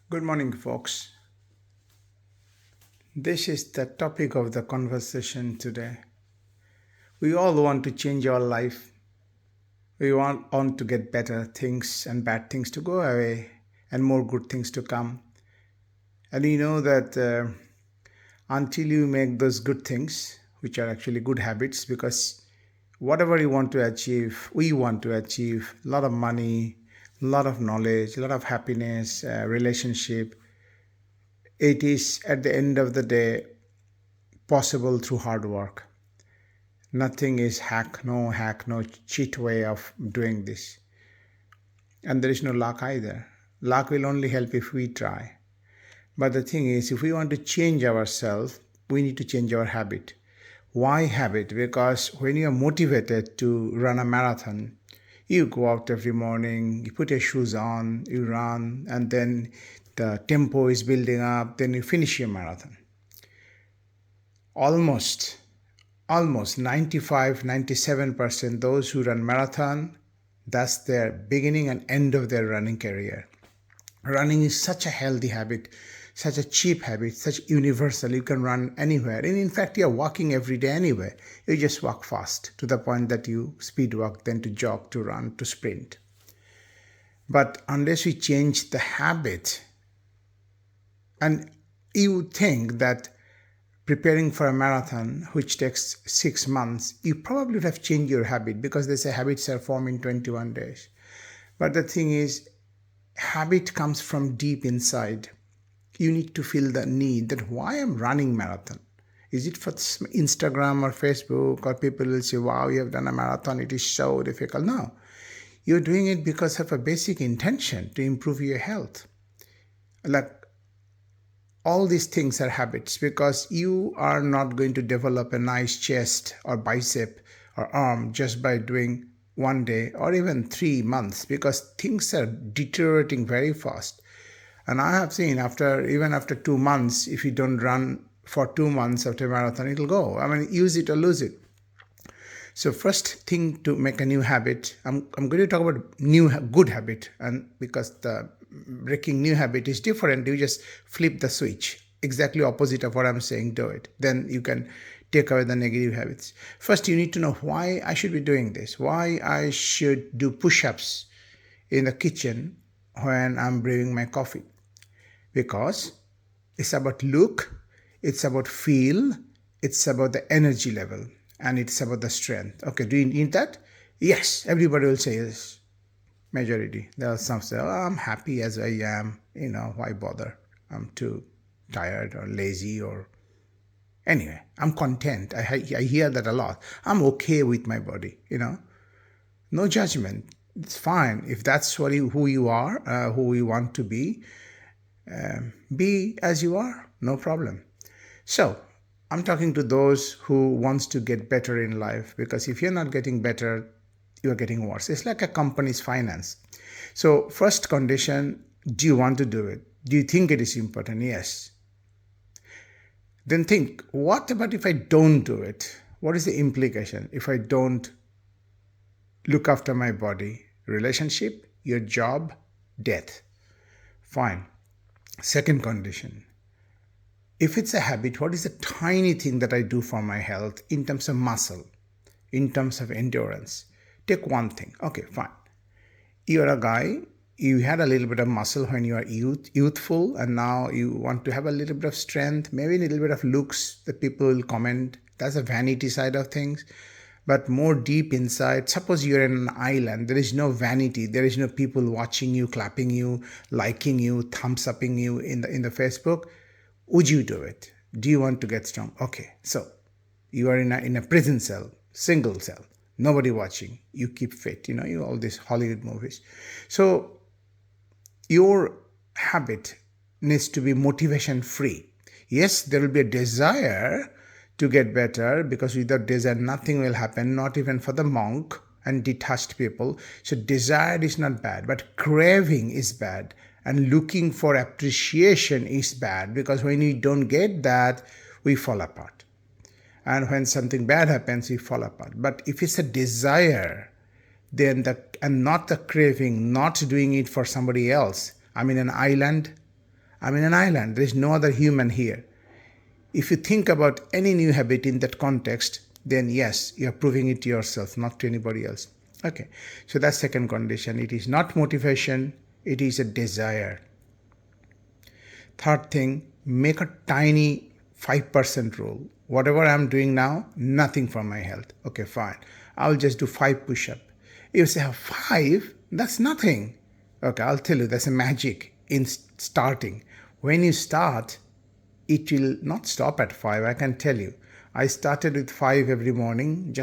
Good morning, folks. This is the topic of the conversation today. We all want to change our life. We want to get better things and bad things to go away and more good things to come. And you know that until you make those good things, which are actually good habits, because whatever you want to achieve, we want to achieve a lot of money, a lot of knowledge, a lot of happiness, relationship. It is at the end of the day possible through hard work. Nothing is hack, no cheat way of doing this. And there is no luck either. Luck will only help if we try. But the thing is, if we want to change ourselves, we need to change our habit. Why habit? Because when you are motivated to run a marathon, you go out every morning, you put your shoes on, you run, and then the tempo is building up, then you finish your marathon. Almost 95-97% those who run marathon, that's their beginning and end of their running career. Running is such a healthy habit, such a cheap habit, such universal. You can run anywhere, and in fact you're walking every day anywhere. You just walk fast to the point that you speed walk, then to jog, to run, to sprint. But unless we change the habit, and you think that preparing for a marathon, which takes 6 months, you probably would have changed your habit, because they say habits are formed in 21 days. But the thing is, habit comes from deep inside. You need to feel the need that why I'm running marathon. Is it for Instagram or Facebook, or people will say, wow, you have done a marathon, it is so difficult. No, you're doing it because of a basic intention to improve your health. Like, all these things are habits, because you are not going to develop a nice chest or bicep or arm just by doing one day or even 3 months, because things are deteriorating very fast. And I have seen even after 2 months, if you don't run for 2 months after marathon, it'll go. I mean, use it or lose it. So first thing to make a new habit, I'm going to talk about new good habit, and because the breaking new habit is different, you just flip the switch, exactly opposite of what I'm saying, do it. Then you can take away the negative habits. First, you need to know why I should be doing this, why I should do push-ups in the kitchen when I'm brewing my coffee. Because it's about look, it's about feel, it's about the energy level, and it's about the strength. Okay, do you need that? Yes, everybody will say yes. Majority. There are some say, oh, I'm happy as I am, why bother? I'm too tired or lazy, or anyway, I'm content. I hear that a lot. I'm okay with my body, No judgment. It's fine. If that's who you are, who you want to be as you are, no problem. So I'm talking to those who wants to get better in life, because if you're not getting better, you are getting worse. It's like a company's finance. So first condition, do you want to do it? Do you think it is important? Yes. Then think, what about if I don't do it? What is the implication if I don't look after my body? Relationship, your job, death. Fine. Second condition, if it's a habit, what is the tiny thing that I do for my health in terms of muscle, in terms of endurance? Take one thing. Okay, fine. You're a guy, you had a little bit of muscle when you are youthful, and now you want to have a little bit of strength, maybe a little bit of looks that people will comment. That's a vanity side of things. But more deep inside, suppose you're in an island, there is no vanity, there is no people watching you, clapping you, liking you, thumbs upping you in the Facebook. Would you do it? Do you want to get strong? Okay, so you are in a prison cell, single cell, nobody watching. You keep fit, you all these Hollywood movies. So your habit needs to be motivation free. Yes, there will be a desire to get better, because without desire nothing will happen, not even for the monk and detached people. So desire is not bad, but craving is bad, and looking for appreciation is bad, because when we don't get that, we fall apart. And when something bad happens, we fall apart. But if it's a desire, and not the craving, not doing it for somebody else. I'm in an island, I'm in an island. There is no other human here. If you think about any new habit in that context, then yes, you're proving it to yourself, not to anybody else. Okay, so that's second condition. It is not motivation, it is a desire. Third thing, make a tiny 5% rule. Whatever I'm doing now, nothing for my health. Okay, fine. I'll just do 5 push-ups. You say, 5? That's nothing. Okay, I'll tell you, that's a magic in starting. When you start, it will not stop at 5, I can tell you. I started with 5 every morning,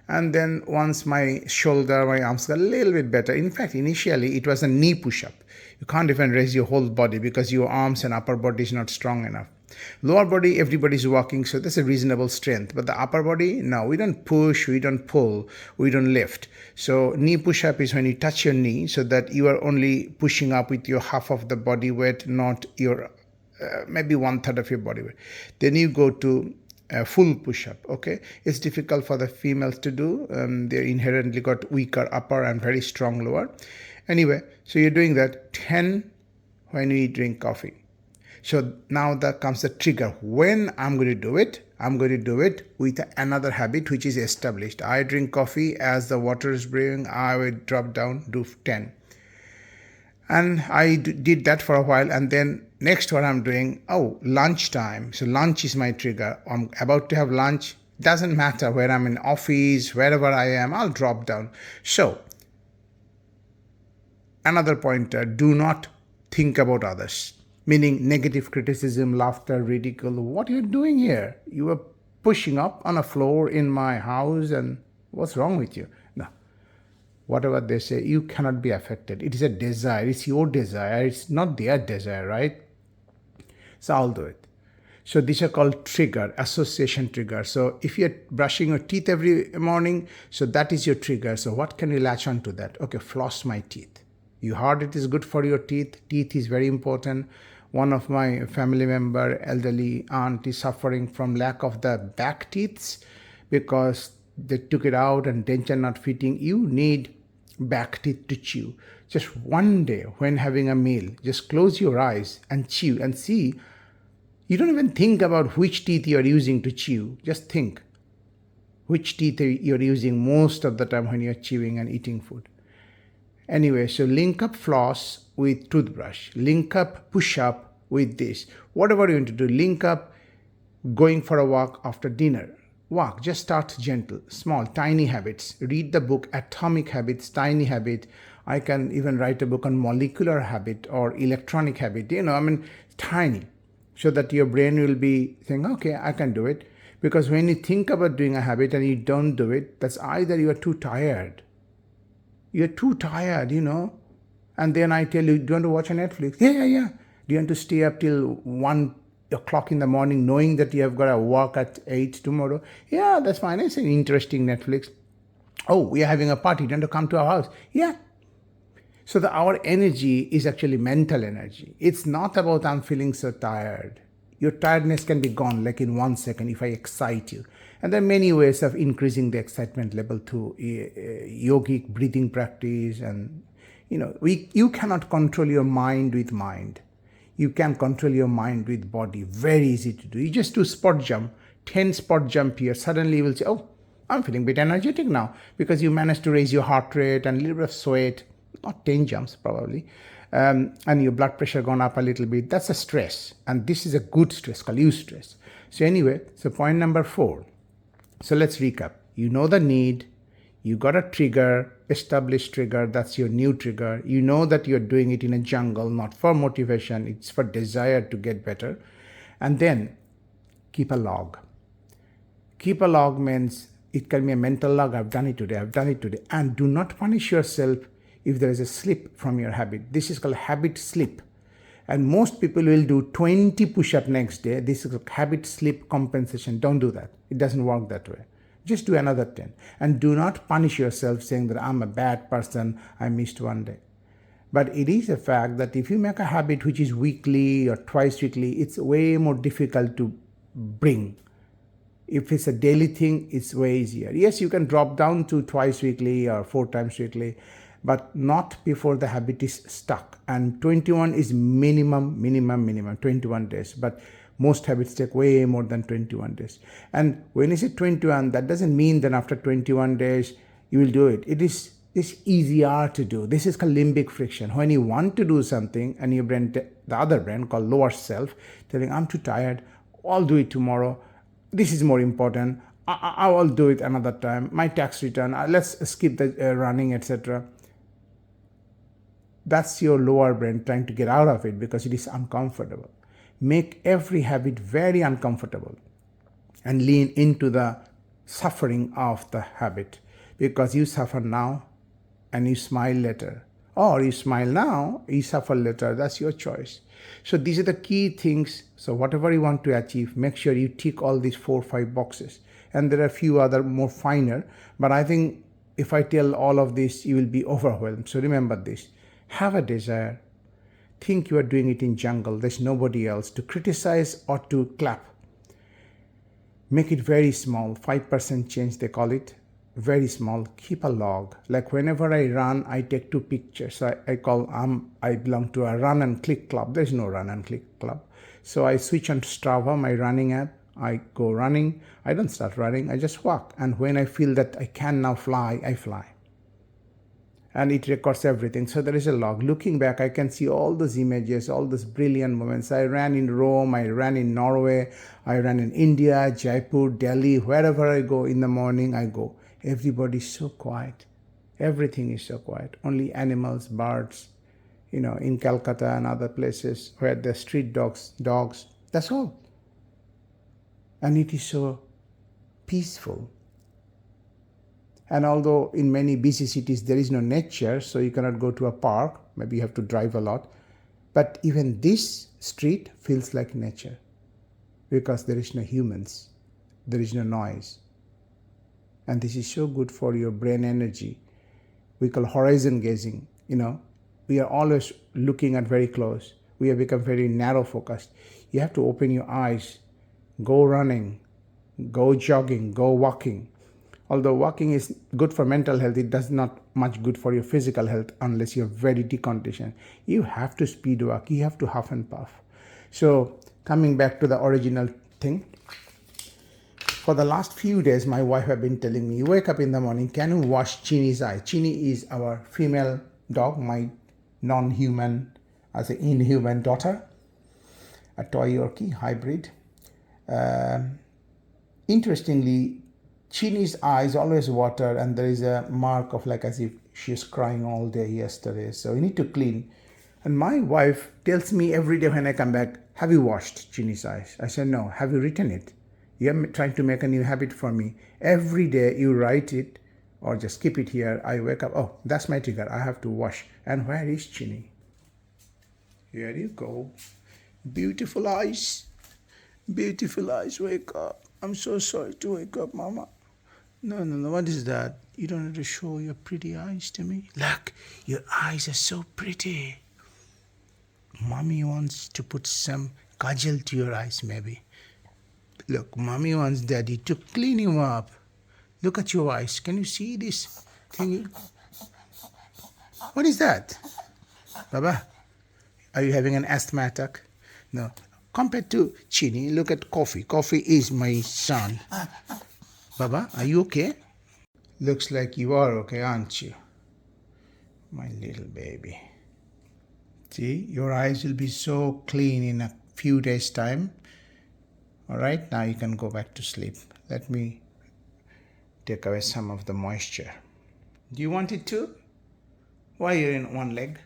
and then once my shoulder, my arms got a little bit better. In fact, initially it was a knee push-up. You can't even raise your whole body because your arms and upper body is not strong enough. Lower body, everybody's walking, so that's a reasonable strength. But the upper body, no, we don't push, we don't pull, we don't lift. So knee push-up is when you touch your knee so that you are only pushing up with your half of the body weight, not your maybe 1/3 of your body weight. Then you go to full push-up. Okay, it's difficult for the females to do. They're inherently got weaker upper and very strong lower. Anyway, so you're doing that 10 when we drink coffee. So now that comes the trigger. When I'm going to do it, I'm going to do it with another habit which is established. I drink coffee, as the water is brewing, I will drop down, do 10. And I did that for a while, and then next what I'm doing, lunchtime. So lunch is my trigger. I'm about to have lunch. Doesn't matter where I'm in office, wherever I am, I'll drop down. So another pointer, do not think about others. Meaning negative criticism, laughter, ridicule. What are you doing here? You are pushing up on a floor in my house, and what's wrong with you? No. Whatever they say, you cannot be affected. It is a desire. It's your desire. It's not their desire, right? So I'll do it. So these are called trigger, association trigger. So if you're brushing your teeth every morning, so that is your trigger. So what can you latch on to that? Okay, floss my teeth. You heard it is good for your teeth. Teeth is very important. One of my family member, elderly aunt, is suffering from lack of the back teeth because they took it out and dents are not fitting. You need back teeth to chew. Just one day when having a meal, just close your eyes and chew and see. You don't even think about which teeth you are using to chew. Just think which teeth you're using most of the time when you're chewing and eating food. Anyway, so link up floss with toothbrush. Link up push-up with this. Whatever you want to do, link up going for a walk after dinner. Walk, just start gentle, small, tiny habits. Read the book Atomic Habits, Tiny Habit. I can even write a book on molecular habit or electronic habit. Tiny. So that your brain will be saying, okay, I can do it. Because when you think about doing a habit and you don't do it, that's either you are too tired. You're too tired, And then I tell you, do you want to watch a Netflix? Yeah. Do you want to stay up till 1 o'clock in the morning knowing that you have got to work at 8 tomorrow? Yeah, that's fine. It's an interesting Netflix. Oh, we are having a party. Do you want to come to our house? Yeah. So our energy is actually mental energy. It's not about I'm feeling so tired. Your tiredness can be gone like in 1 second if I excite you. And there are many ways of increasing the excitement level through yogic breathing practice. And, you cannot control your mind with mind. You can control your mind with body. Very easy to do. You just do spot jump, 10 spot jump here. Suddenly you will say, I'm feeling a bit energetic now because you managed to raise your heart rate and a little bit of sweat. Not 10 jumps probably. And your blood pressure gone up a little bit. That's a stress. And this is a good stress called eustress. So anyway, so point number 4. So let's recap. You know the need. You got a trigger, established trigger. That's your new trigger. You know that you're doing it in a jungle, not for motivation. It's for desire to get better. And then keep a log. Keep a log means it can be a mental log. I've done it today. And do not punish yourself if there is a slip from your habit. This is called habit slip. And most people will do 20 push-ups next day. This is a habit slip compensation. Don't do that. It doesn't work that way. Just do another 10. And do not punish yourself saying that I'm a bad person, I missed one day. But it is a fact that if you make a habit which is weekly or twice weekly, it's way more difficult to bring. If it's a daily thing, it's way easier. Yes, you can drop down to twice weekly or 4 times weekly. but not before the habit is stuck. And 21 is minimum 21 days. But most habits take way more than 21 days. And when you say 21, that doesn't mean that after 21 days you will do it. It's easier to do. This is called limbic friction. When you want to do something and your brain, the other brain called lower self, telling, I'm too tired, I'll do it tomorrow. This is more important. I will do it another time. My tax return, let's skip the running, etc. That's your lower brain trying to get out of it because it is uncomfortable. Make every habit very uncomfortable and lean into the suffering of the habit, because you suffer now and you smile later. Or you smile now, you suffer later. That's your choice. So these are the key things. So whatever you want to achieve, make sure you tick all these 4 or 5 boxes. And there are a few other more finer, but I think if I tell all of this, you will be overwhelmed. So remember this. Have a desire. Think you are doing it in jungle. There's nobody else to criticize or to clap. Make it very small. 5% change, they call it. Very small. Keep a log. Like whenever I run, I take 2 pictures. I belong to a run and click club. There's no run and click club. So I switch on Strava, my running app. I go running. I don't start running. I just walk. And when I feel that I can now fly, I fly. And it records everything. So there is a log. Looking back, I can see all those images, all those brilliant moments. I ran in Rome, I ran in Norway, I ran in India, Jaipur, Delhi, wherever I go in the morning, I go. Everybody's so quiet. Everything is so quiet. Only animals, birds, in Calcutta and other places where the street dogs, that's all. And it is so peaceful. And although in many busy cities there is no nature, so you cannot go to a park, maybe you have to drive a lot, but even this street feels like nature because there is no humans, there is no noise. And this is so good for your brain energy. We call horizon gazing. We are always looking at very close. We have become very narrow focused. You have to open your eyes, go running, go jogging, go walking. Although walking is good for mental health, it does not much good for your physical health unless you're very deconditioned. You have to speed walk. You have to huff and puff. So coming back to the original thing, for the last few days, my wife have been telling me, you wake up in the morning, can you wash Chini's eye? Chini is our female dog, my non-human, as an inhuman daughter, a toy Yorkie hybrid. Interestingly, Chini's eyes always water, and there is a mark of like as if she's crying all day yesterday. So you need to clean. And my wife tells me every day when I come back, have you washed Chini's eyes? I said, no. Have you written it? You're trying to make a new habit for me. Every day you write it or just keep it here. I wake up, oh, that's my trigger. I have to wash. And where is Chini? Here you go. Beautiful eyes. Beautiful eyes, wake up. I'm so sorry to wake up, Mama. No, what is that? You don't have to show your pretty eyes to me. Look, your eyes are so pretty. Mommy wants to put some kajal to your eyes, maybe. Look, Mommy wants Daddy to clean you up. Look at your eyes. Can you see this thing? What is that? Baba, are you having an asthma attack? No. Compared to Chini, look at Coffee. Coffee is my son. Baba, are you okay? Looks like you are okay, aren't you? My little baby. See, your eyes will be so clean in a few days' time. All right, now you can go back to sleep. Let me take away some of the moisture. Do you want it too? Why are you in one leg?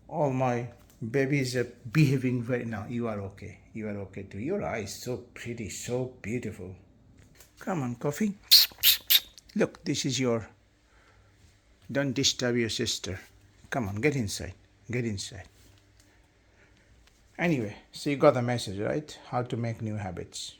All my babies are behaving very... Now, you are okay. You are okay too. Your eyes so pretty, so beautiful. Come on, Coffee. Look, this is your... Don't disturb your sister. Come on, get inside. Get inside. Anyway, so you got the message, right? How to make new habits.